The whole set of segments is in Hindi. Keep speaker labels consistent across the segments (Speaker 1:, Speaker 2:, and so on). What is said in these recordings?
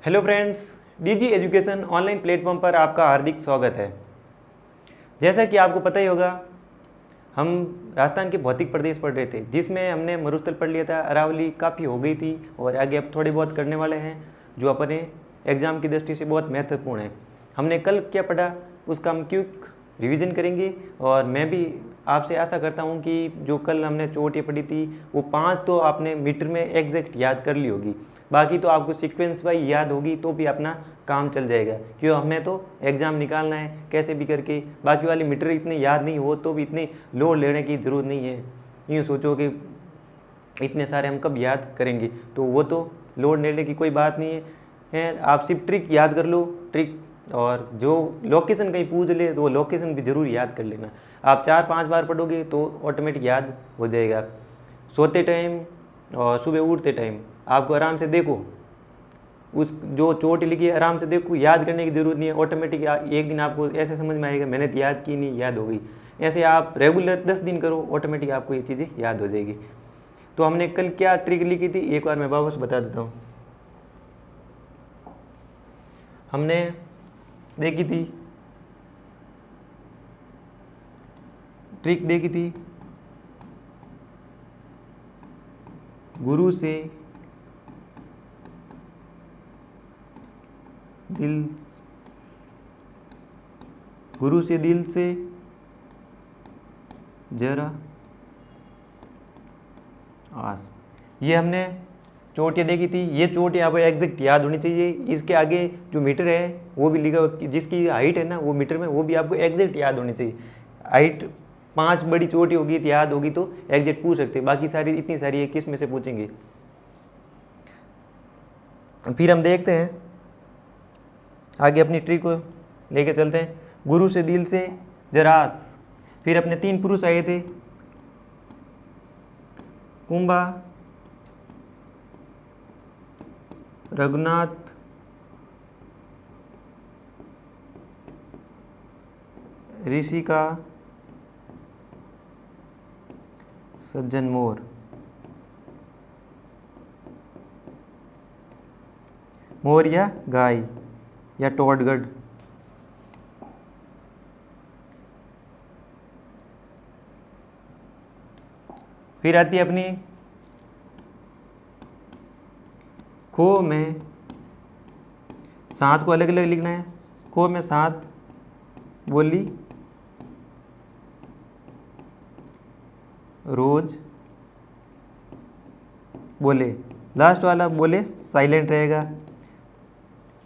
Speaker 1: Hello friends, DG education online platform पर आपका हार्दिक स्वागत है। जैसा कि आपको पता ही होगा, हम राजस्थान के भौतिक प्रदेश पढ़ रहे थे, जिसमें हमने मरुस्थल पढ़ लिया था। अरावली काफ़ी हो गई थी और आगे अब थोड़े बहुत करने वाले हैं, जो अपने एग्ज़ाम की दृष्टि से बहुत महत्वपूर्ण है। हमने कल क्या पढ़ा उसका हम क्विक रिवीजन करेंगे और मैं भी आपसे आशा करता हूं कि जो कल हमने चोटियाँ पढ़ी थी वो 5 तो आपने मीटर में एग्जैक्ट याद कर ली होगी। बाकी तो आपको सीक्वेंस वाइज याद होगी तो भी अपना काम चल जाएगा, क्यों हमें तो एग्ज़ाम निकालना है कैसे भी करके। बाकी वाली मीटर इतने याद नहीं हो तो भी इतनी लोड लेने की ज़रूरत नहीं है। यूँ सोचो कि इतने सारे हम कब याद करेंगे, तो वो तो लोड लेने की कोई बात नहीं है। आप सिर्फ ट्रिक याद कर लो, ट्रिक, और जो लोकेशन कहीं पूछ ले तो वो लोकेशन भी ज़रूर याद कर लेना। आप 4-5 बार पढ़ोगे तो ऑटोमेटिक याद हो जाएगा। सोते टाइम और सुबह उठते टाइम आपको आराम से देखो, उस जो चोट लिखी है आराम से देखो, याद करने की ज़रूरत नहीं है। ऑटोमेटिक एक दिन आपको ऐसे समझ में आएगा मैंने याद की नहीं, याद हो गई। ऐसे आप रेगुलर 10 दिन करो, ऑटोमेटिक आपको ये चीज़ें याद हो जाएगी। तो हमने कल क्या ट्रिक लिखी थी एक बार मैं वापस बता देता हूँ। हमने देखी थी, ट्रिक देखी थी, गुरु से दिल से जरा आस। ये हमने चोटियाँ देखी थी। ये चोटियाँ आपको एग्जैक्ट याद होनी चाहिए। इसके आगे जो मीटर है वो भी लिखा, जिसकी हाइट है ना वो मीटर में, वो भी आपको एग्जैक्ट याद होनी चाहिए। हाइट 5 बड़ी चोटी होगी तो याद होगी तो एग्जैक्ट पूछ सकते हैं। बाकी सारी इतनी सारी है, किस में से पूछेंगे। फिर हम देखते हैं आगे, अपनी ट्रिक को लेके चलते हैं। गुरु से दिल से जरास। फिर अपने 3 पुरुष आए थे, कुंभा, रघुनाथ, ऋषिका, सज्जन मोर। मोर या गाय या टोडगढ़। फिर आती है अपनी खो में 7 को अलग अलग लिखना है। खो में 7 बोली, रोज बोले। लास्ट वाला बोले साइलेंट रहेगा।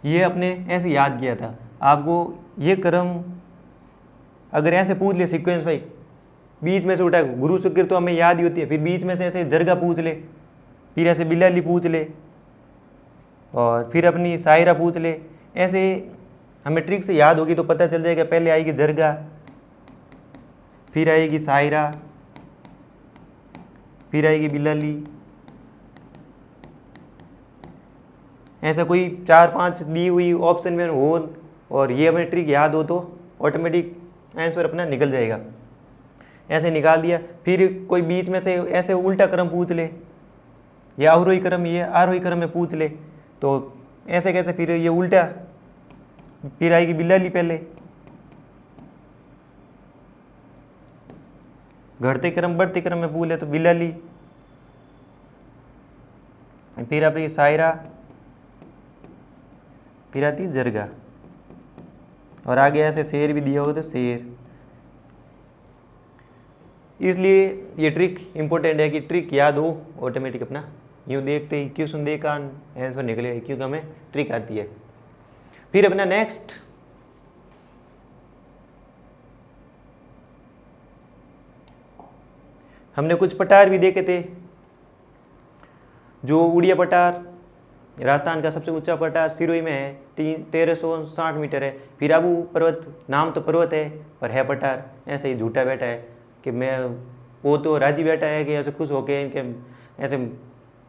Speaker 1: ये अपने ऐसे याद किया था। आपको ये क्रम अगर ऐसे पूछ ले सीक्वेंस भाई, बीच में से उठा, गुरु शुक्र तो हमें याद ही होती है, फिर बीच में से ऐसे जरगा पूछ ले, फिर ऐसे बिलाली पूछ ले, और फिर अपनी सायरा पूछ ले। ऐसे हमें ट्रिक से याद होगी तो पता चल जाएगा। पहले आएगी जरगा, फिर आएगी सायरा, फिर आएगी बिलाली। ऐसा कोई 4-5 दी हुई ऑप्शन में हो और ये हमें ट्रिक याद हो तो ऑटोमेटिक आंसर अपना निकल जाएगा। ऐसे निकाल दिया। फिर कोई बीच में से ऐसे उल्टा क्रम पूछ ले, या अवरोही क्रम, ये आरोही क्रम में पूछ ले, तो ऐसे कैसे, फिर ये उल्टा, फिर आएगी बिलाली पहले, घटते क्रम बढ़ते क्रम में पूछ ले तो बिलाली, फिर आपकी सायरा, फिर आती है जरगा, और आगे ऐसे शेर भी दिया हो तो शेर। इसलिए ये ट्रिक इम्पोर्टेंट है कि ट्रिक याद हो, ऑटोमेटिक अपना यूँ देखते ही क्वेश्चन देखा आंसर निकलेगा, क्योंकि हमें ट्रिक आती है। फिर अपना नेक्स्ट हमने कुछ पटार भी देखे थे। जो उड़िया पटार राजस्थान का सबसे ऊंचा पटार सिरोही में है, 1360 मीटर है। फिर आबू पर्वत, नाम तो पर्वत है पर है पटार। ऐसे ही झूठा बैठा है कि मैं, वो तो राजी बैठा है कि ऐसे खुश होके इनके ऐसे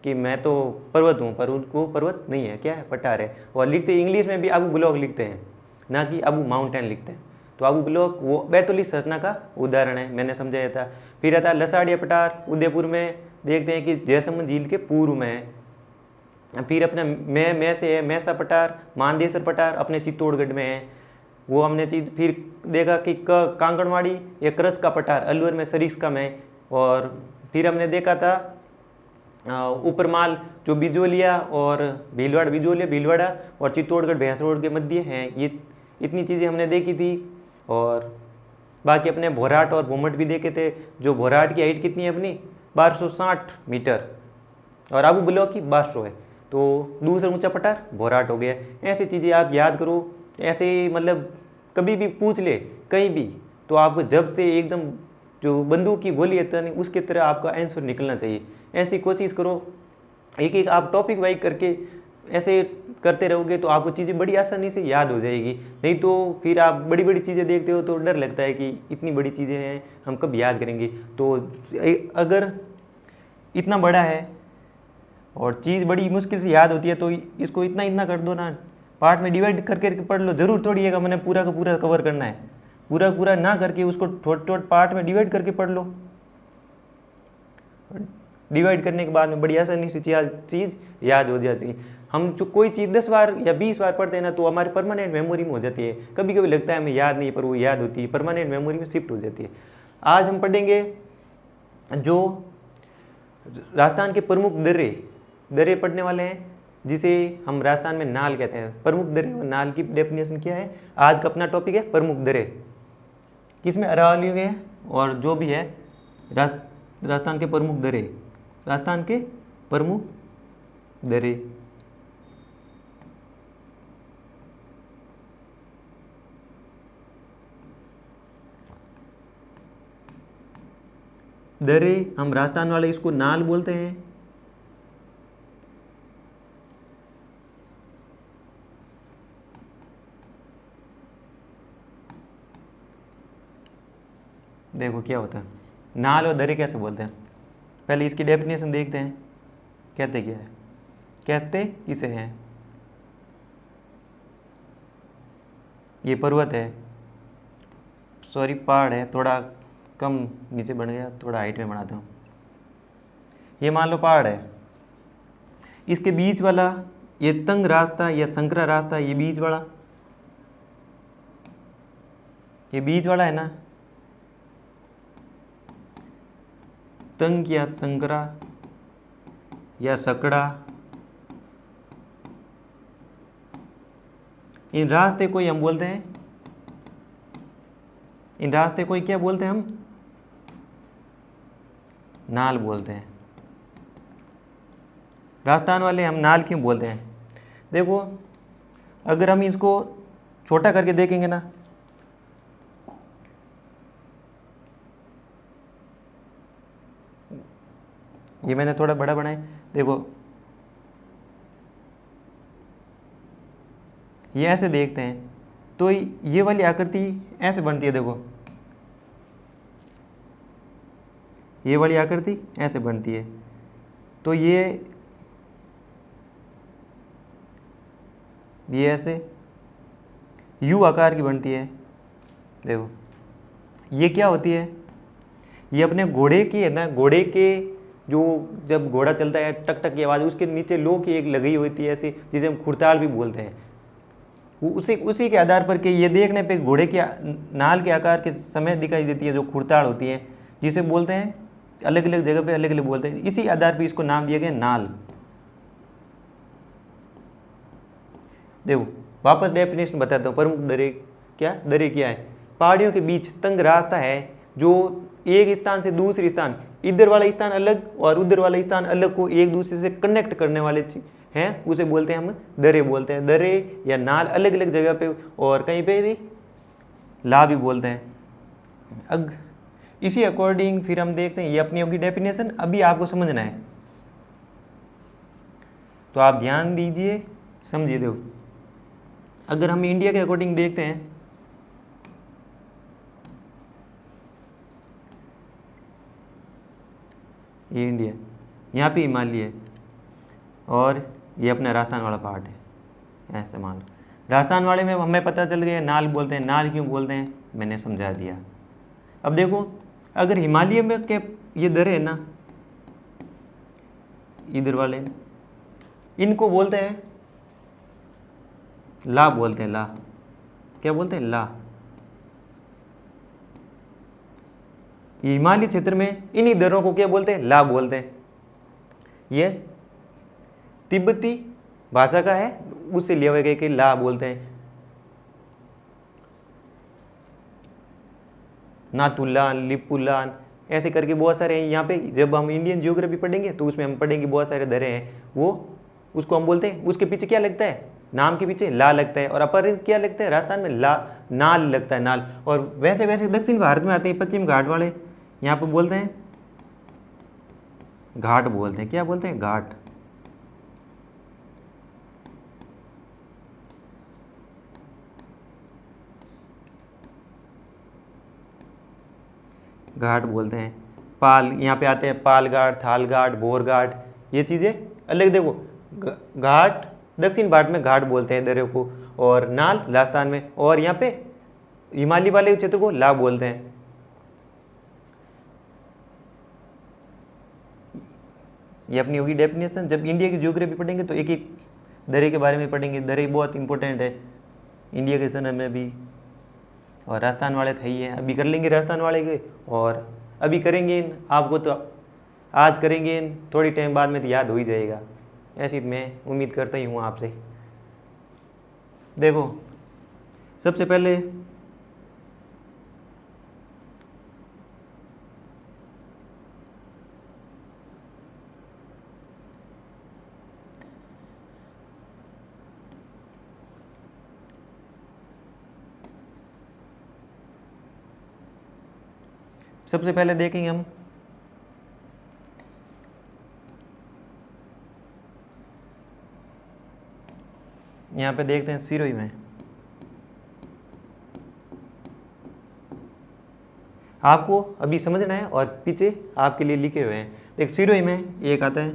Speaker 1: कि मैं तो पर्वत हूँ, पर उनको पर्वत नहीं है, क्या है, पठार है। और लिखते इंग्लिश में भी आबू ब्लॉक लिखते हैं, ना कि आबू माउंटेन लिखते हैं। तो आबू ब्लॉक वो बैतूली संरचना का उदाहरण है, मैंने समझाया था। फिर आता लसाड़िया पठार उदयपुर में, देखते हैं कि जयसमंद झील के पूर्व में है। फिर अपने मैं से है मैसा पठार, मानदेसर पठार अपने चित्तौड़गढ़ में है, वो हमने चीज़ फिर देखा कि कांगड़वाड़ी या करस का पठार अलवर में सरिस्का में। और फिर हमने देखा था ऊपरमाल जो बिजोलिया और भीलवाड़ा, बिजोलिया भीलवाड़ा और चित्तौड़गढ़ भैंसरोड के मध्य हैं, ये इतनी चीज़ें हमने देखी थी। और बाकी अपने भोराट और भूमट भी देखे थे। जो भोराट की हाइट कितनी है अपनी 1260 मीटर और आबू ब्लॉक की 1200 है, तो दूसरा ऊंचा पठार भोराट हो गया। ऐसी चीज़ें आप याद करो, ऐसे मतलब कभी भी पूछ ले कहीं भी, तो आपको जब से एकदम जो बंदूक की गोली है नहीं उसके तरह आपका आंसर निकलना चाहिए। ऐसी कोशिश करो, एक एक आप टॉपिक वाइज करके ऐसे करते रहोगे तो आपको चीज़ें बड़ी आसानी से याद हो जाएगी। नहीं तो फिर आप बड़ी बड़ी चीज़ें देखते हो तो डर लगता है कि इतनी बड़ी चीज़ें हैं हम कब याद करेंगे। तो अगर इतना बड़ा है और चीज़ बड़ी मुश्किल से याद होती है तो इसको इतना इतना कर दो ना, पार्ट में डिवाइड करके पढ़ लो। ज़रूर थोड़ी है कि मैंने पूरा का पूरा कवर करना है, पूरा पूरा ना करके उसको छोटे छोटे पार्ट में डिवाइड करके पढ़ लो। डिवाइड करने के बाद में बड़ी आसानी से चीज़ याद हो जाती है। हम जो कोई चीज़ 10 बार या 20 बार पढ़ते हैं ना तो हमारे परमानेंट मेमोरी में हो जाती है। कभी कभी लगता है हमें याद नहीं पर वो याद होती है, परमानेंट मेमोरी में शिफ्ट हो जाती है। आज हम पढ़ेंगे जो राजस्थान के प्रमुख दर्रे पढ़ने वाले हैं, जिसे हम राजस्थान में नाल कहते हैं। प्रमुख दर्रे और नाल की डेफिनेशन क्या है, आज का अपना टॉपिक है प्रमुख दर्रे, किसमें अरावली है और जो भी है राजस्थान के प्रमुख दर्रे, राजस्थान के प्रमुख दर्रे। दर्रे हम राजस्थान वाले इसको नाल बोलते हैं। देखो क्या होता है, नाल और दर्रे कैसे बोलते हैं, पहले इसकी डेफिनेशन देखते हैं। कहते क्या है, कहते किसे हैं, ये पर्वत है, सॉरी पहाड़ है, थोड़ा कम नीचे बन गया, थोड़ा हाइट में बनाता हूँ। ये मान लो पहाड़ है, इसके बीच वाला ये तंग रास्ता या संकरा रास्ता, ये बीच वाला है ना, तंग या संकरा या सकड़ा, इन रास्ते को हम बोलते हैं, इन रास्ते को क्या बोलते हैं, हम नाल बोलते हैं। राजस्थान वाले हम नाल क्यों बोलते हैं, देखो अगर हम इसको छोटा करके देखेंगे ना, ये मैंने थोड़ा बड़ा बनाया, देखो ये ऐसे देखते हैं तो ये वाली आकृति ऐसे बनती है। देखो ये वाली आकृति ऐसे बनती है, तो ये ऐसे यू आकार की बनती है। देखो ये क्या होती है, ये अपने घोड़े की है ना, घोड़े के जो जब घोड़ा चलता है टक टक की आवाज़, उसके नीचे लो की एक लगी होती है ऐसी, जिसे हम खुरताल भी बोलते हैं। उसी के आधार पर कि ये देखने पे घोड़े के नाल के आकार के समय दिखाई देती है, जो खुरताल होती है, जिसे बोलते हैं अलग अलग जगह पे अलग अलग बोलते हैं। इसी आधार पर इसको नाम दिया गया नाल। देखो वापस डेफिनेशन बताता हूँ, प्रमुख दर्रे क्या है, पहाड़ियों के बीच तंग रास्ता है जो एक स्थान से दूसरे स्थान, इधर वाला स्थान अलग और उधर वाला स्थान अलग को एक दूसरे से कनेक्ट करने वाले हैं, उसे बोलते हैं हम दर्रे बोलते हैं। दर्रे या नाल अलग अलग जगह पे और कहीं पे भी ला भी बोलते हैं। इसी अकॉर्डिंग फिर हम देखते हैं, ये अपनी होगी डेफिनेशन, अभी आपको समझना है तो आप ध्यान दीजिए, समझिए। देखो अगर हम इंडिया के अकॉर्डिंग देखते हैं, ये इंडिया, यहाँ पे हिमालय है और ये अपना राजस्थान वाला पार्ट है, ऐसे मान लो। राजस्थान वाले में हमें पता चल गया नाल बोलते हैं। नाल क्यों बोलते हैं मैंने समझा दिया। अब देखो अगर हिमालय में के ये दर्रे है ना, इधर वाले इनको बोलते हैं ला, बोलते हैं ला। क्या बोलते हैं? ला। ये हिमालय क्षेत्र में इन्हीं दर्रों को क्या बोलते हैं? ला बोलते हैं। ये तिब्बती भाषा का है, उससे लिया हुआ कि ला बोलते हैं। नाथुलान, लिपुलान, ऐसे करके बहुत सारे हैं यहाँ पे। जब हम इंडियन ज्योग्राफी पढ़ेंगे तो उसमें हम पढ़ेंगे बहुत सारे दर्रे हैं, वो उसको हम बोलते हैं। उसके पीछे क्या लगता है? नाम के पीछे ला लगता है। और अपर क्या लगता है? राजस्थान में ला, नाल लगता है, नाल। और वैसे वैसे दक्षिण भारत में आते हैं पश्चिम घाट वाले, यहाँ पे बोलते हैं घाट बोलते हैं। क्या बोलते हैं? घाट। घाट बोलते हैं। पाल, यहाँ पे आते हैं पाल घाट, थाल घाट, बोर घाट, ये चीज़ें अलग। देखो घाट दक्षिण भारत में घाट बोलते हैं दर्रे को, और नाल राजस्थान में, और यहाँ पे हिमालय वाले क्षेत्र को ला बोलते हैं। ये अपनी होगी डेफिनेशन। जब इंडिया की ज्योग्राफी पढ़ेंगे तो एक एक दर्रे के बारे में पढ़ेंगे। दर्रे बहुत इंपॉर्टेंट है इंडिया के समय में भी, और राजस्थान वाले थे ही हैं। अभी कर लेंगे राजस्थान वाले के, और अभी करेंगे आपको तो आज करेंगे, थोड़ी टाइम बाद में तो याद हो ही जाएगा, ऐसी मैं उम्मीद करता ही हूँ आपसे। देखो सबसे पहले देखेंगे हम यहाँ पे देखते हैं सिरोही में। आपको अभी समझना है और पीछे आपके लिए लिखे हुए हैं। देख सिरोही में एक आता है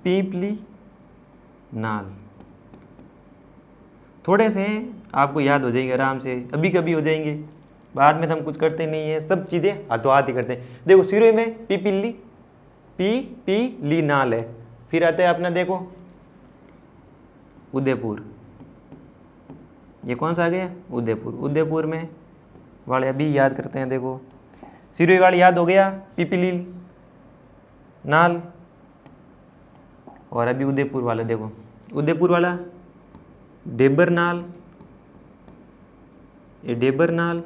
Speaker 1: पीपली नाल। थोड़े से आपको याद हो जाएंगे आराम से, अभी कभी हो जाएंगे, बाद में तो हम कुछ करते नहीं है, सब चीज़ें हाथों हाथ ही करते हैं। देखो सिरोही में पीपली, पी नाल है। फिर आता है अपना देखो उदयपुर, ये कौन सा आ गया? उदयपुर। उदयपुर में वाले अभी याद करते हैं। देखो सिरोही वाले याद हो गया, पीपली नाल, और अभी उदयपुर वाला देखो, उदयपुर वाला डेबर नाल, ये डेबर नाल,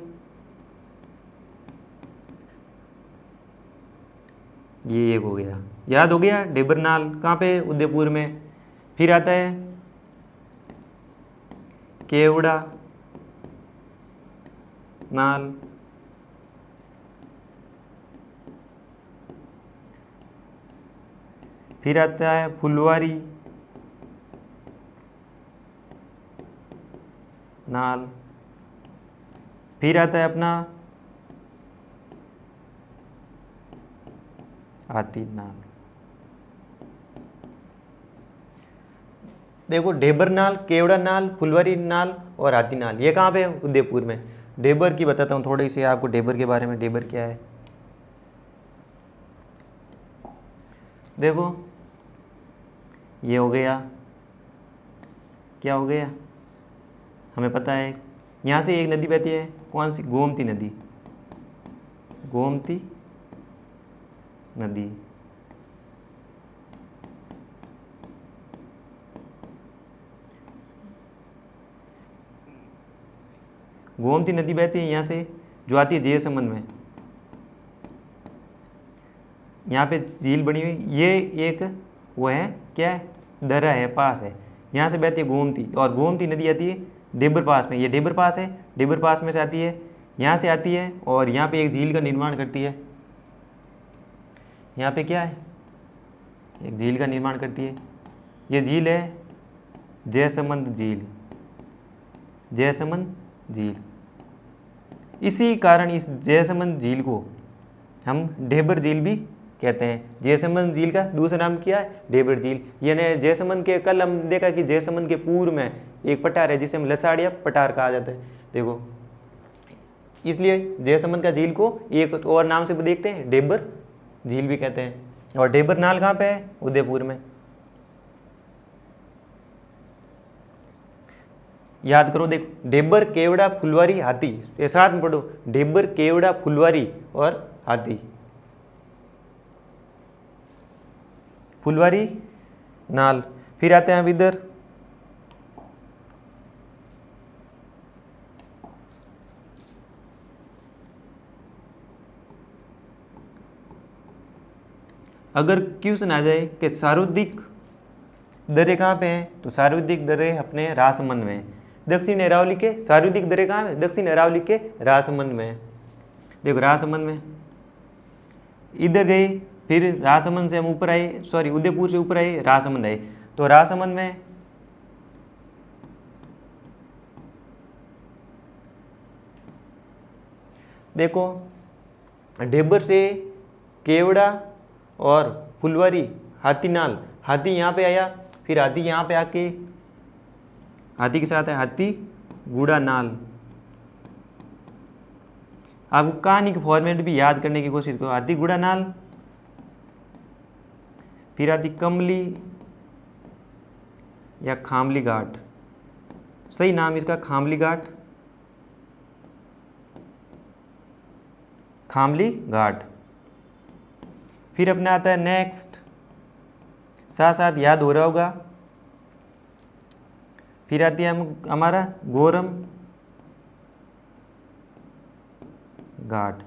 Speaker 1: ये एक हो गया, याद हो गया डेबर नाल कहाँ पे? उदयपुर में। फिर आता है केवड़ा नाल, फिर आता है फुलवारी नाल, फिर आता है अपना हाथी नाल। देखो डेबर नाल, केवड़ा नाल, फुलवारी नाल और हाथी नाल, ये कहाँ पे है? उदयपुर में। डेबर की बताता हूँ थोड़ी सी आपको डेबर के बारे में। डेबर क्या है? देखो ये हो गया, क्या हो गया? हमें पता है यहाँ से एक नदी बहती है, कौन सी? गोमती नदी। गोमती नदी, गोमती नदी बहती है यहाँ से, जो आती है जयसमंद में। यहाँ पे झील बनी हुई, ये एक वो है क्या है? दर्रा है, पास है, यहाँ से बहती है गोमती। और गोमती नदी आती है डेबर पास में, ये डेबर पास है, डेबर पास में से आती है, यहाँ से आती है, और यहाँ पे एक झील का निर्माण करती है। यहाँ पे क्या है? एक झील का निर्माण करती है। ये झील है जयसमंद झील, जयसमंद झील। इसी कारण इस जयसमंद झील को हम डेबर झील भी कहते हैं। जयसमंद झील का दूसरा नाम क्या है? डेबर झील। यानी जयसमंद के, कल हम देखा कि जयसमंद के पूर्व में एक पठार है जिसे हम लसाड़िया पठार कहा जाता है। देखो इसलिए जयसमंद का झील को एक और नाम से भी देखते हैं, डेबर झील भी कहते हैं। और डेबर नाल कहाँ पे है? उदयपुर में। याद करो, देखो डेबर, केवड़ा, फुलवारी, हाथी, ये साथ में पढ़ो, डेबर, केवड़ा, फुलवारी और हाथी। फुलवारी, नाल। फिर आते हैं अब इधर, अगर क्वेश्चन आ जाए कि सारुदिक दरे कहाँ पे हैं, तो सारुदिक दरे अपने राजसमंद में हैं। दक्षिण अरावली के सारुदिक दरे कहाँ है? दक्षिण अरावली के राजसमंद में है। देखो राजसमंद में इधर गए, फिर राजसमंद से हम ऊपर आए, सॉरी उदयपुर से ऊपर आए, राजसमंद आए। तो राजसमंद में देखो डेबर से केवड़ा और फुलवारी, हाथीनाल, हाथी यहाँ पे आया, फिर हाथी यहाँ पे आके हाथी के साथ है हाथी गुड़ा नाल। आपको कहानी के फॉर्मेट भी याद करने की कोशिश करो। हाथी गुड़ा नाल, फिर आती कमली या खामली घाट, सही नाम इसका खामली घाट, खामली घाट। फिर अपने आता है नेक्स्ट, साथ साथ याद हो रहा होगा, फिर आती है हमारा गोरम घाट।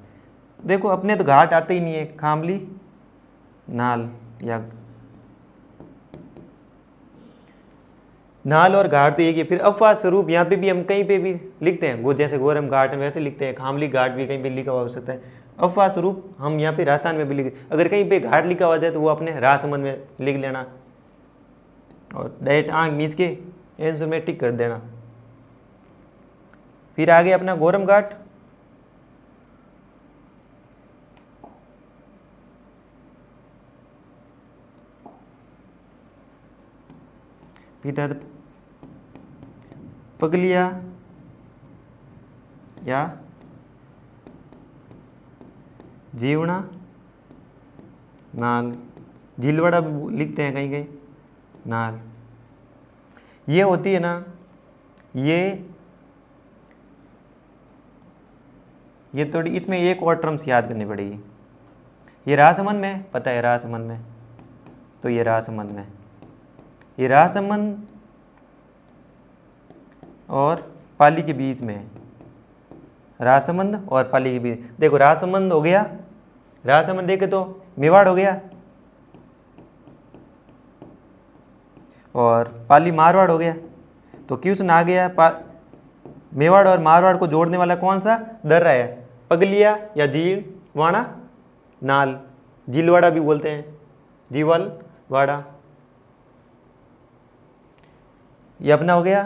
Speaker 1: देखो अपने तो घाट आते ही नहीं है, खामली नाल या नाल और घाट तो एक ही। फिर अपवाद स्वरूप यहाँ पे भी हम कहीं पे भी लिखते हैं, जैसे गोरम घाट वैसे लिखते हैं, खामली घाट भी कहीं पे लिखा हुआ हो सकता है। अपवाद स्वरूप हम यहाँ पे राजस्थान में भी लिख, अगर कहीं पे घाट लिखा हुआ जाए तो वो अपने राजसमंद में लिख लेना और डायरेक्ट आंख मीच के आंसर में टिक कर देना। फिर आगे अपना गोरम घाट, फिर पगलिया या जीवना नाल, झीलवाड़ा भी लिखते हैं कहीं कहीं नाल। ये होती है ना, ये थोड़ी इसमें एक और टर्म्स याद करनी पड़ेगी। ये राजसमंद में, पता है राजसमंद में, तो ये राजसमंद में, ये राजसमंद और पाली के बीच में है, राजसमंद और पाली के बीच। देखो राजसमंद हो गया, राजसमंद देखे तो मेवाड़ हो गया और पाली मारवाड़ हो गया। तो क्वेश्चन आ गया, मेवाड़ और मारवाड़ को जोड़ने वाला कौन सा दर्रा है? पगलिया या जीलवाड़ा नाल, जीलवाड़ा भी बोलते हैं, जीवलवाड़ा। ये अपना हो गया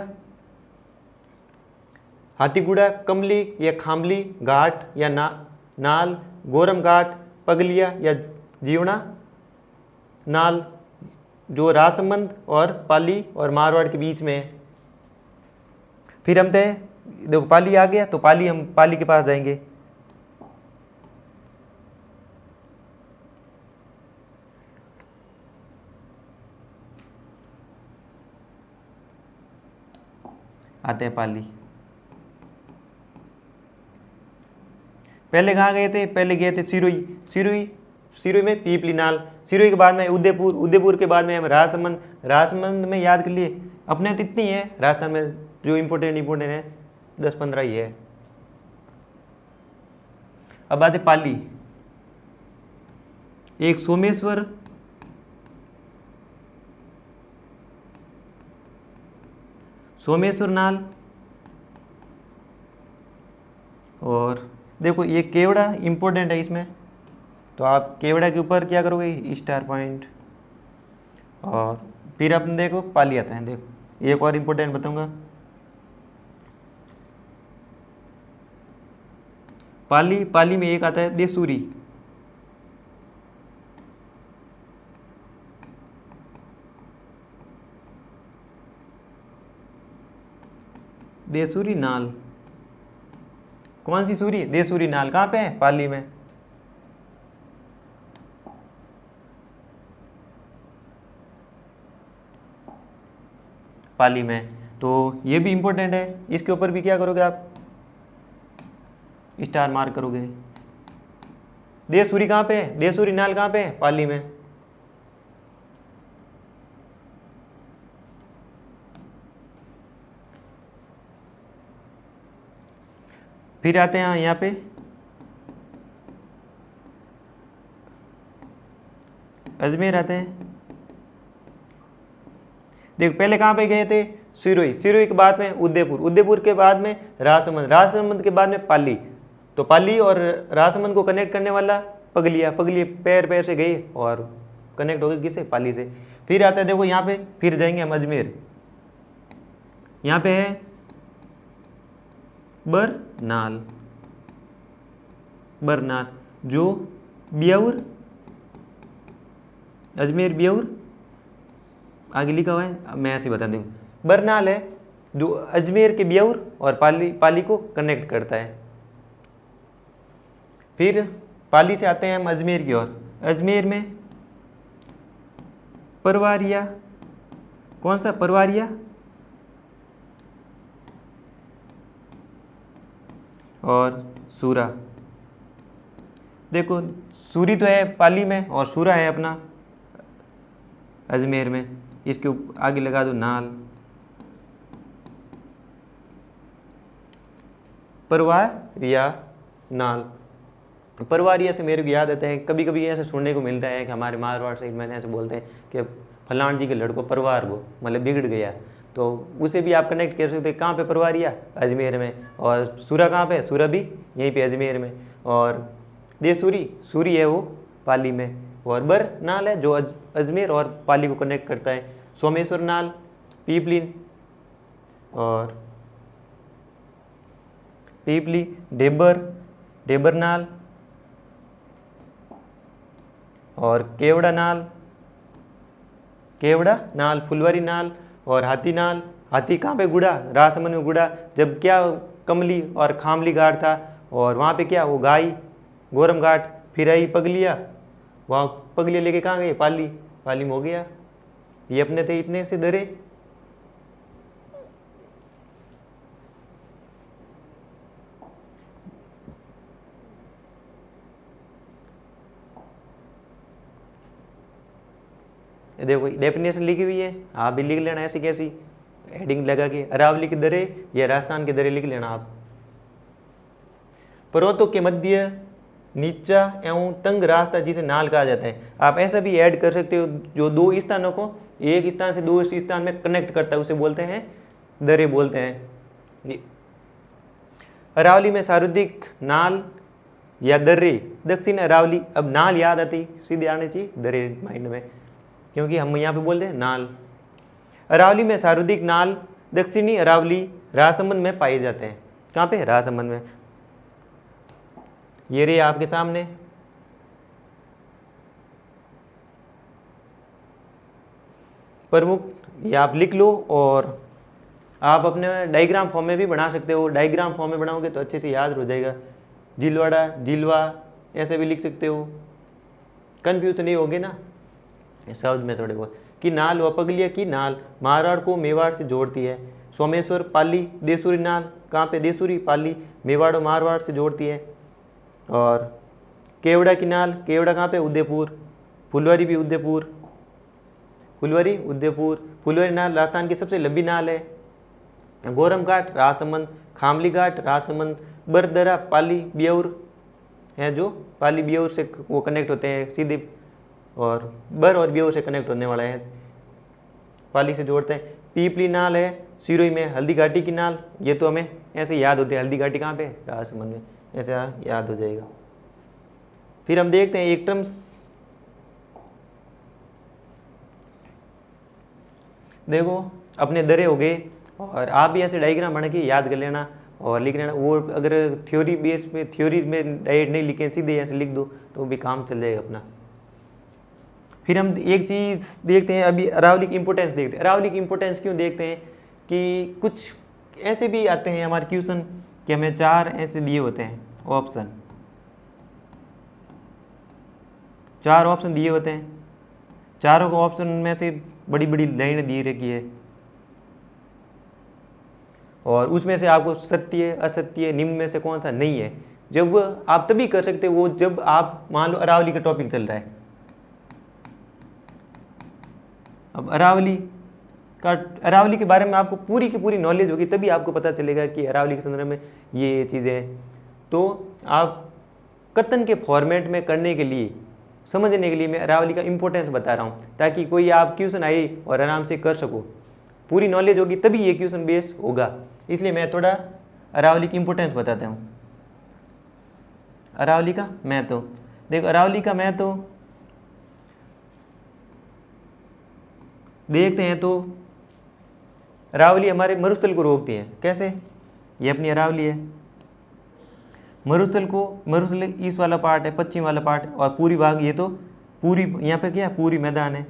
Speaker 1: हाथीगुड़ा, कमली या खामली घाट या नाल, गोरम घाट, पगलिया या जीवना नाल, जो राजसमंद और पाली और मारवाड़ के बीच में है। फिर हम थे, देखो पाली आ गया तो पाली, हम पाली के पास जाएंगे। आते हैं पाली। पहले कहाँ गए थे? पहले गए थे सिरोही, सिरोही में पीपली नाल, सिरोही के बाद में उदयपुर, उदयपुर के बाद में हम राजसमंद, राजसमंद में याद कर लिए अपने तो इतनी है राजस्थान में जो इम्पोर्टेंट है 10-15 ही है। अब आते पाली, एक सोमेश्वर, सोमेश्वर नाल, और देखो ये केवड़ा इंपॉर्टेंट है इसमें, तो आप केवड़ा के ऊपर क्या करोगे? Star point. और फिर अपन देखो पाली आता है। देखो एक और इम्पोर्टेंट बताऊंगा, पाली, पाली में एक आता है देसूरी, देसूरी नाल, कौन सी सूरी? देसूरी नाल। कहाँ पे है? पाली में। पाली में। तो ये भी इंपॉर्टेंट है, इसके ऊपर भी क्या करोगे आप? स्टार मार्क करोगे। देसूरी कहाँ पे है? देसूरी नाल कहाँ पे है? पाली में। फिर आते हैं यहाँ पे अजमेर आते हैं। देखो पहले कहाँ पे गए थे? सिरोही। सिरोही के बाद में उदयपुर। उदयपुर के बाद में राजसमंद। राजसमंद के बाद में पाली। तो पाली और राजसमंद को कनेक्ट करने वाला पगलिया। पगलिया पैर पैर से गए और कनेक्ट हो गए किससे? पाली से। फिर आता है देखो यहाँ पे, फिर जाएंगे हम अजमेर। यहाँ पे है बरनाल। बरनाल जो ब्याउर, अजमेर ब्याउर आगे लिखा हुआ है, मैं ऐसे बता दूँ। बरनाल है जो अजमेर के ब्याउर और पाली को कनेक्ट करता है। फिर पाली से आते हैं हम अजमेर की ओर। अजमेर में परवारिया। कौन सा? परवारिया। और सूरा। देखो सूरी तो है पाली में और सूरा है अपना अजमेर में। इसके आगे लगा दो नाल। परवारिया नाल। परवारिया से मेरे को याद आता है, कभी कभी ऐसे सुनने को मिलता है कि हमारे मारवाड़ साइड में ऐसे बोलते हैं कि फलान जी के लड़को परवार गो, मतलब बिगड़ गया। तो उसे भी आप कनेक्ट कर सकते हैं। कहाँ पे? परवारिया, अजमेर में। और सूरा कहाँ पे? सूरा भी यहीं पे अजमेर में। और देसूरी, सूरी है वो पाली में। और बरनाल है जो अजमेर और पाली को कनेक्ट करता है। सोमेश्वर नाल, पीपली और पीपली, डेबर, डेबरनाल और केवड़ा नाल। केवड़ा नाल, फुलवारी नाल और हाथी नाल। हाथी कहाँ पे? गुड़ा। राजसमंद में गुड़ा। जब क्या कमली और खामली घाट था और वहाँ पे क्या वो गाई गोरम घाट। फिर आई पगलिया, वहाँ पगलिया लेके कहाँ गए? पाली। पाली में हो गया। ये अपने थे इतने से दरे। देखो डेफिनेशन लिखी हुई है, आप भी लिख लेना ऐसी कैसी हेडिंग लगा के। अरावली की दरे या राजस्थान की दरे लिख लेना आप। पर्वतों के मध्य नीचा एवं तंग रास्ता जिसे नाल कहा जाता है। आप ऐसा भी ऐड कर सकते हो जो दो स्थानों को एक स्थान से दूसरे स्थान में कनेक्ट करता है, उसे बोलते हैं दरे बोलते हैं जी। अरावली में सारुदिक नाल या दर्रे। दक्षिण अरावली, अब नाल याद आती सीधे आने चाहिए दरे माइंड में, क्योंकि हम यहाँ पे बोलते हैं नाल। अरावली में सारुदिक नाल दक्षिणी अरावली राजसमंद में पाए जाते हैं। कहाँ पे? राजसमंद में। ये रही आपके सामने। प्रमुख ये आप लिख लो और आप अपने डायग्राम फॉर्म में भी बना सकते हो। डायग्राम फॉर्म में बनाओगे तो अच्छे से याद हो जाएगा। जिलवाड़ा, जिलवा ऐसे भी लिख सकते हो, कन्फ्यूज तो नहीं होगे ना शब्द में थोड़े बहुत। कि नाल व पगलिया की नाल मारवाड़ को मेवाड़ से जोड़ती है। सोमेश्वर पाली देसूरी नाल कहाँ पे? देसूरी पाली मेवाड़ और मारवाड़ से जोड़ती है। और केवड़ा की नाल, केवड़ा कहाँ पे? उदयपुर। फुलवारी भी उदयपुर, फुलवारी उदयपुर। फुलवारी नाल राजस्थान की सबसे लंबी नाल है। गोरम घाट राजसमंद, खामली घाट राजसमंद, बरदरा पाली ब्याउर है जो पाली ब्याउर से वो कनेक्ट होते हैं सीधे, और बर और ब्याउर से कनेक्ट होने वाला है, पाली से जोड़ते हैं। पीपली नाल है सिरोही में। हल्दी घाटी की नाल, ये तो हमें ऐसे याद होते हैं। हल्दी घाटी कहाँ पे? राजसमंद में, ऐसे याद हो जाएगा। फिर हम देखते हैं एक टर्म्स। देखो अपने दरे हो गए और आप भी ऐसे डायग्राम बना के याद कर लेना और लिख लेना। वो अगर थ्योरी बेस पे, थ्योरी में डायरेक्ट नहीं लिखे, सीधे ऐसे लिख दो तो भी काम चल जाएगा अपना। फिर हम एक चीज़ देखते हैं अभी, अरावली की इंपॉर्टेंस देखते हैं। अरावली की इंपॉर्टेंस क्यों देखते हैं कि कुछ ऐसे भी आते हैं हमारे क्वेश्चन कि हमें 4 ऐसे दिए होते हैं ऑप्शन, 4 ऑप्शन दिए होते हैं, चारों को ऑप्शन में से बड़ी बड़ी लाइन दी रखी है और उसमें से आपको सत्य असत्य निम्न में से कौन सा नहीं है। जब आप तभी कर सकते हो वो जब आप मान लो अरावली का टॉपिक चल रहा है। अब अरावली के बारे में आपको पूरी की पूरी नॉलेज होगी, तभी आपको पता चलेगा कि अरावली के संदर्भ में ये चीज़ें हैं। तो आप कथन के फॉर्मेट में करने के लिए, समझने के लिए मैं अरावली का इंपॉर्टेंस बता रहा हूँ, ताकि कोई आप क्वेश्चन आए और आराम से कर सको। पूरी नॉलेज होगी तभी ये क्वेश्चन बेस होगा, इसलिए मैं थोड़ा अरावली की इंपॉर्टेंस बताता हूँ। अरावली का महत्व देखो, अरावली का महत्व देखते हैं तो अरावली हमारे मरुस्थल को रोकती है। कैसे? ये अपनी अरावली है, मरुस्थल ईस्ट वाला पार्ट है, पश्चिम वाला पार्ट, और पूरी भाग ये तो पूरी यहाँ पे क्या पूरी मैदान है।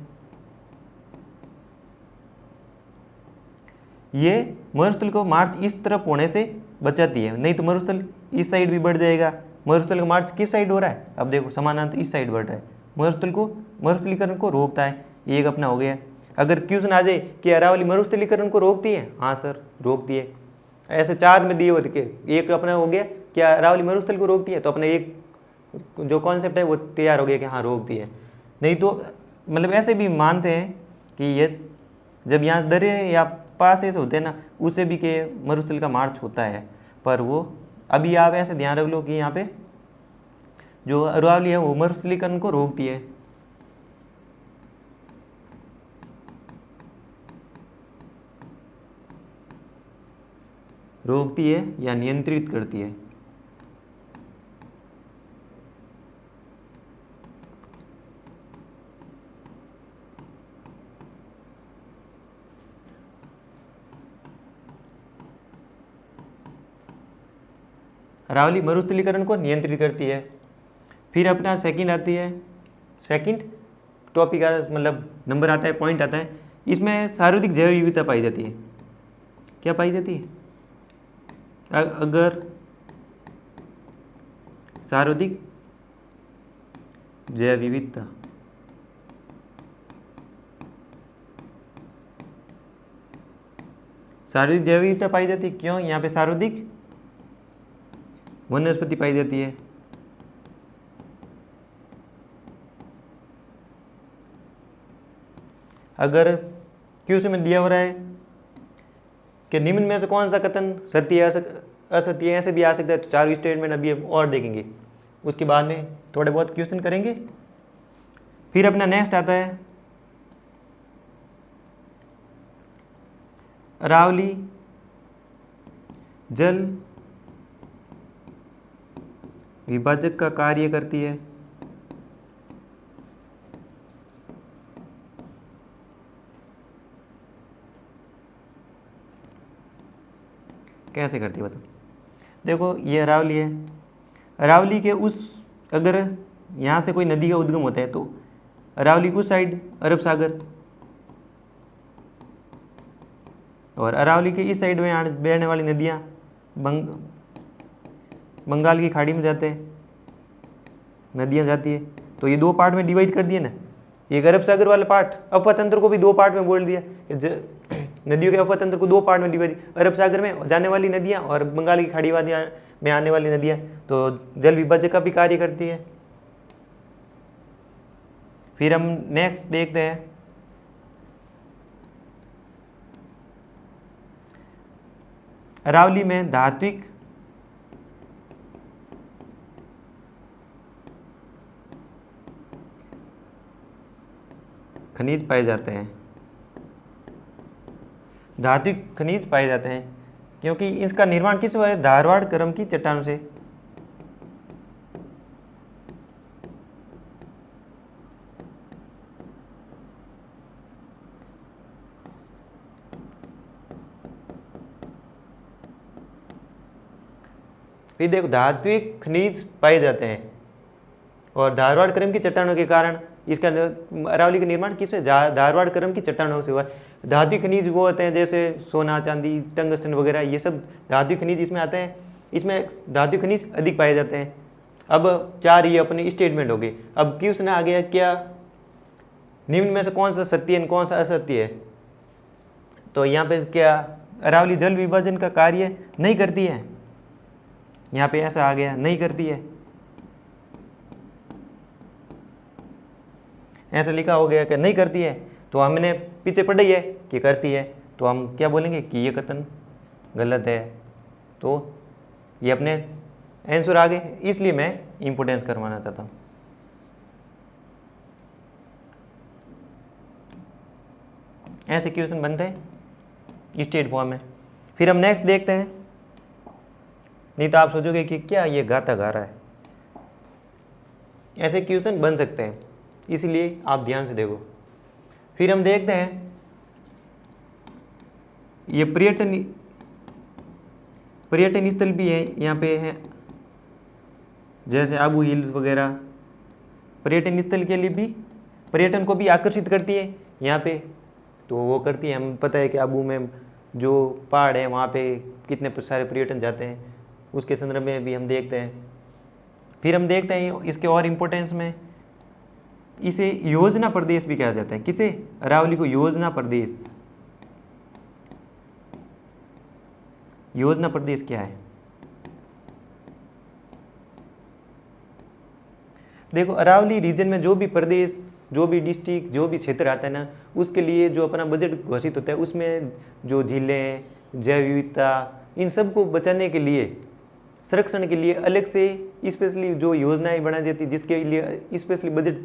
Speaker 1: ये मरुस्थल को मार्च इस तरफ होने से बचाती है, नहीं तो मरुस्थल इस साइड भी बढ़ जाएगा। मरुस्थल का मार्च किस साइड हो रहा है? अब देखो समानांतर इस साइड बढ़ रहा है, मरुस्थलीकरण को रोकता है। ये एक अपना हो गया। अगर क्वेश्चन आ जाए कि अरावली मरुस्थलीकरण को रोकती है, हाँ सर रोकती है, ऐसे 4 में दिए होते के एक अपना हो गया क्या अरावली मरुस्थल को रोकती है, तो अपना एक जो कॉन्सेप्ट है वो तैयार हो गया कि हाँ रोकती है। नहीं तो मतलब ऐसे भी मानते हैं कि ये जब यहाँ दरे या पास ऐसे होते हैं ना, उससे भी के मरुस्थल का मार्च होता है। पर वो अभी आप ऐसे ध्यान रख लो कि यहाँ पे जो अरावली है वो मरुस्थलीकरण को रोकती है। रोकती है या नियंत्रित करती है। अरावली मरुस्थलीकरण को नियंत्रित करती है। फिर अपना सेकंड आती है, सेकंड टॉपिक का मतलब नंबर आता है, पॉइंट आता है, इसमें सार्वधिक जैव विविधता पाई जाती है। क्या पाई जाती है? अगर सार्वधिक जैव विविधता पाई जाती है। क्यों? यहाँ पे सार्वधिक वनस्पति पाई जाती है। अगर क्वेश्चन में दिया हो रहा है कि निम्न में से कौन सा कथन सत्य असत्य ऐसे भी आ सकता है, तो 4 स्टेटमेंट अभी हम और देखेंगे, उसके बाद में थोड़े बहुत क्वेश्चन करेंगे। फिर अपना नेक्स्ट आता है अरावली जल विभाजक का कार्य करती है। कैसे करती है बताओ? देखो ये अरावली है, अरावली के उस अगर यहाँ से कोई नदी का उद्गम होता है तो अरावली की उस साइड अरब सागर, और अरावली के इस साइड में बहने वाली नदियाँ बंगाल की खाड़ी में जाते हैं, नदियाँ जाती है। तो ये 2 पार्ट में डिवाइड कर दिए ना, एक अरब सागर वाला पार्ट, अफवाह तंत्र को भी 2 पार्ट में बोल दिया, नदियों के अफवाह तंत्र को 2 पार्ट में डिवाइड, अरब सागर में जाने वाली नदियाँ और बंगाल की खाड़ी वादियाँ में आने वाली नदियाँ। तो जल विभाजक का भी कार्य करती है। फिर हम नेक्स्ट देखते हैं अरावली में धात्विक खनिज पाए जाते हैं। धात्विक खनिज पाए जाते हैं क्योंकि इसका निर्माण किस हुआ है? धारवाड़ क्रम की चट्टानों से। फिर देखो धात्विक खनिज पाए जाते हैं और धारवाड़ क्रम की चट्टानों के कारण इसका अरावली का निर्माण किस धारवाड़ क्रम की चट्टानों से हुआ है। धात्विक खनिज वो होते हैं जैसे सोना चांदी टंगस्टन वगैरह, ये सब धात्विक खनिज इसमें आते हैं। इसमें धातु खनिज अधिक पाए जाते हैं। अब 4 ये अपने स्टेटमेंट हो गए। अब क्वेश्चन आ गया क्या निम्न में से कौन सा सत्य है कौन सा असत्य है। तो यहाँ पे क्या अरावली जल विभाजन का कार्य नहीं करती है, यहाँ पे ऐसा आ गया नहीं करती है, ऐसा लिखा हो गया कि नहीं करती है। तो हमने पीछे पढ़ी है कि करती है, तो हम क्या बोलेंगे कि ये कथन गलत है। तो ये अपने आंसर आ गए, इसलिए मैं इंपोर्टेंस करवाना चाहता हूँ। ऐसे क्वेश्चन बनते हैं स्टेट फॉर्म में। फिर हम नेक्स्ट देखते हैं, नहीं तो आप सोचोगे कि क्या ये गाता गा रहा है। ऐसे क्वेश्चन बन सकते हैं, इसलिए आप ध्यान से देखो। फिर हम देखते हैं ये पर्यटन स्थल भी है, यहाँ पे है जैसे आबू हिल्स वगैरह, पर्यटन स्थल के लिए भी पर्यटन को भी आकर्षित करती है यहाँ पे। तो वो करती है, हमें पता है कि आबू में जो पहाड़ है वहाँ पे कितने सारे पर्यटन जाते हैं, उसके संदर्भ में भी हम देखते हैं। फिर हम देखते हैं इसके और इम्पोर्टेंस में, इसे योजना प्रदेश भी कहा जाता है। किसे? अरावली को योजना प्रदेश। योजना प्रदेश क्या है? देखो अरावली रीजन में जो भी प्रदेश, जो भी डिस्ट्रिक्ट, जो भी क्षेत्र आता है ना, उसके लिए जो अपना बजट घोषित होता है उसमें जो झीलें, जैव विविधता, इन सब को बचाने के लिए, संरक्षण के लिए अलग से स्पेशली जो योजनाएं बनाई जाती है, जिसके लिए स्पेशली बजट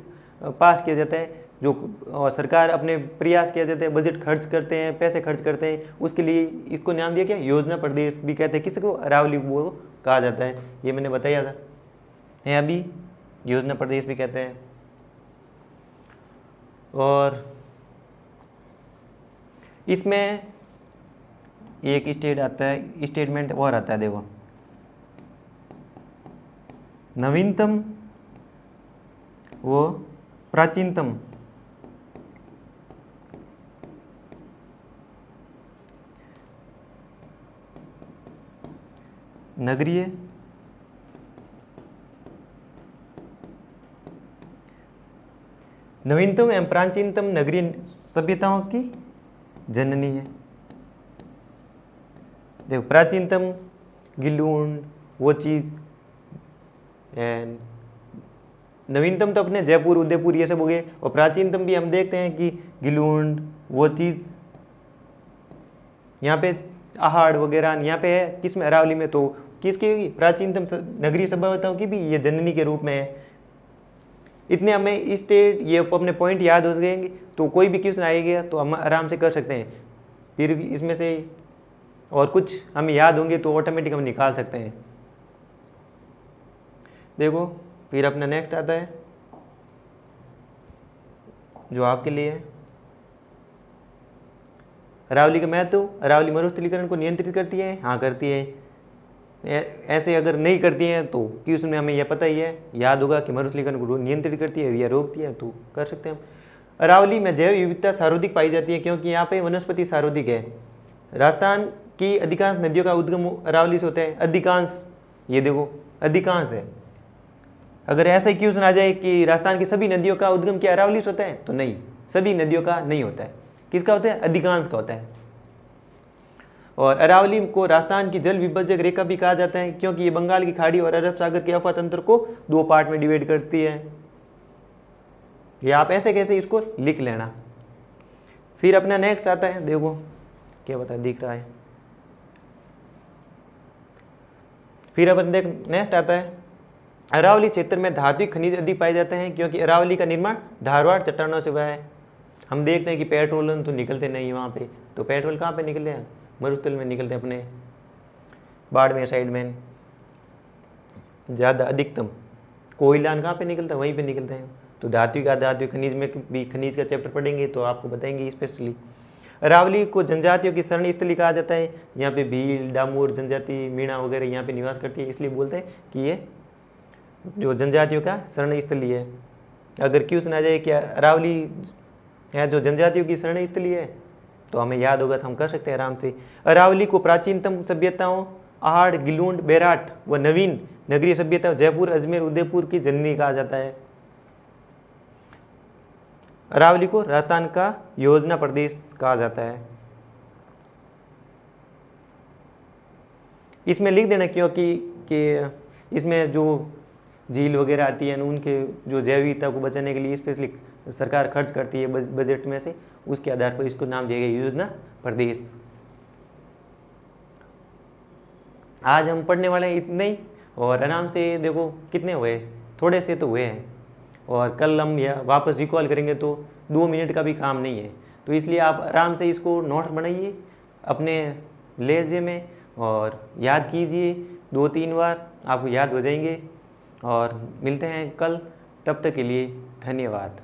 Speaker 1: पास किया जाता है, जो और सरकार अपने प्रयास किया जाता है, बजट खर्च करते हैं, पैसे खर्च करते हैं, उसके लिए इसको नाम दिया क्या? योजना प्रदेश भी कहते हैं। किसको? अरावली वो कहा जाता है, ये मैंने बताया था। है अभी योजना प्रदेश भी कहते हैं। और इसमें एक स्टेट आता है, स्टेटमेंट और आता है, देखो नवीनतम वो प्राचीनतम नगरीय नवीनतम एवं प्राचीनतम नगरीय सभ्यताओं की जननी है। देखो प्राचीनतम गिलूंड वो चीज़, एंड नवीनतम तो अपने जयपुर, उदयपुर ये सब हो गए, और प्राचीनतम भी हम देखते हैं कि गिलूंड वो चीज़ यहाँ पे आहड़ वगैरह यहाँ पे है। किसमें? अरावली में। तो किसकी? प्राचीनतम नगरीय सभ्यताओं की भी ये जननी के रूप में है। इतने हमें स्टेट ये अपने पॉइंट याद हो जाएंगे, तो कोई भी क्वेश्चन आएगा तो हम आराम से कर सकते हैं। फिर इसमें से और कुछ हमें याद होंगे तो ऑटोमेटिक हम निकाल सकते हैं। देखो फिर अपना नेक्स्ट आता है जो आपके लिए है, अरावली का महत्व। अरावली मरुस्थलीकरण को नियंत्रित करती है? हाँ करती है। ऐसे अगर नहीं करती है तो क्वेश्चन में हमें यह पता ही है, याद होगा कि मरुस्थलीकरण को नियंत्रित करती है या रोकती है, तो कर सकते हैं हम। अरावली में जैव विविधता सर्वाधिक पाई जाती है क्योंकि यहाँ पे वनस्पति सर्वाधिक है। राजस्थान की अधिकांश नदियों का उद्गम अरावली से होता है। अधिकांश, ये देखो अधिकांश है। अगर ऐसा ही क्वेश्चन आ जाए कि राजस्थान की सभी नदियों का उद्गम क्या अरावली से होता है, तो नहीं, सभी नदियों का नहीं होता है। किसका होता है? अधिकांश का होता है। और अरावली को राजस्थान की जल विभाजक रेखा भी कहा जाता है क्योंकि ये बंगाल की खाड़ी और अरब सागर के अफा तंत्र को 2 पार्ट में डिवाइड करती है। ये आप ऐसे कैसे इसको लिख लेना। फिर अपना नेक्स्ट आता है, देखो क्या बता दिख रहा है। फिर अपन देख नेक्स्ट आता है, अरावली क्षेत्र में धात्विक खनिज अधिक पाए जाते हैं क्योंकि अरावली का निर्माण धारवाड़ चट्टानों से हुआ है। हम देखते हैं कि पेट्रोल तो निकलते नहीं वहाँ पे, तो पेट्रोल कहाँ पे निकलते हैं? मरुस्थल में निकलते हैं, अपने बाड़मेर साइड में ज़्यादा अधिकतम। कोयलान कहाँ पे निकलता है? वहीं पे निकलते हैं। तो धात्विक अधात्विक खनिज में भी खनिज का चैप्टर पढ़ेंगे तो आपको बताएंगे स्पेशली। अरावली को जनजातियों की शरण स्थली कहा जाता है। यहाँ पे भील, डामोर जनजाति, मीणा वगैरह यहाँ पे निवास करती है, इसलिए बोलते हैं कि ये जो जनजातियों का शरण स्थली है। अगर क्वेश्चन आ जाए कि अरावली है जो जनजातियों की शरण स्थली है, तो हमें याद होगा तो हम कर सकते हैं आराम से। अरावली को प्राचीनतम सभ्यताओं आहड़, गिलूंड, बेराट व नवीन नगरीय सभ्यता जयपुर, अजमेर, उदयपुर की जननी कहा जाता है। अरावली को राजस्थान का योजना प्रदेश कहा जाता है। इसमें लिख देना क्योंकि कि इसमें जो झील वगैरह आती है उनके जो जैव विविधता को बचाने के लिए स्पेशली सरकार खर्च करती है बजट में से, उसके आधार पर इसको नाम दिया गया योजना प्रदेश। आज हम पढ़ने वाले हैं इतने ही, और आराम से देखो कितने हुए, थोड़े से तो हुए हैं, और कल हम यह वापस रिकॉल करेंगे तो 2 मिनट का भी काम नहीं है। तो इसलिए आप आराम से इसको नोट्स बनाइए अपने लहजे में और याद कीजिए 2-3 बार, आपको याद हो जाएंगे। और मिलते हैं कल, तब तक के लिए धन्यवाद।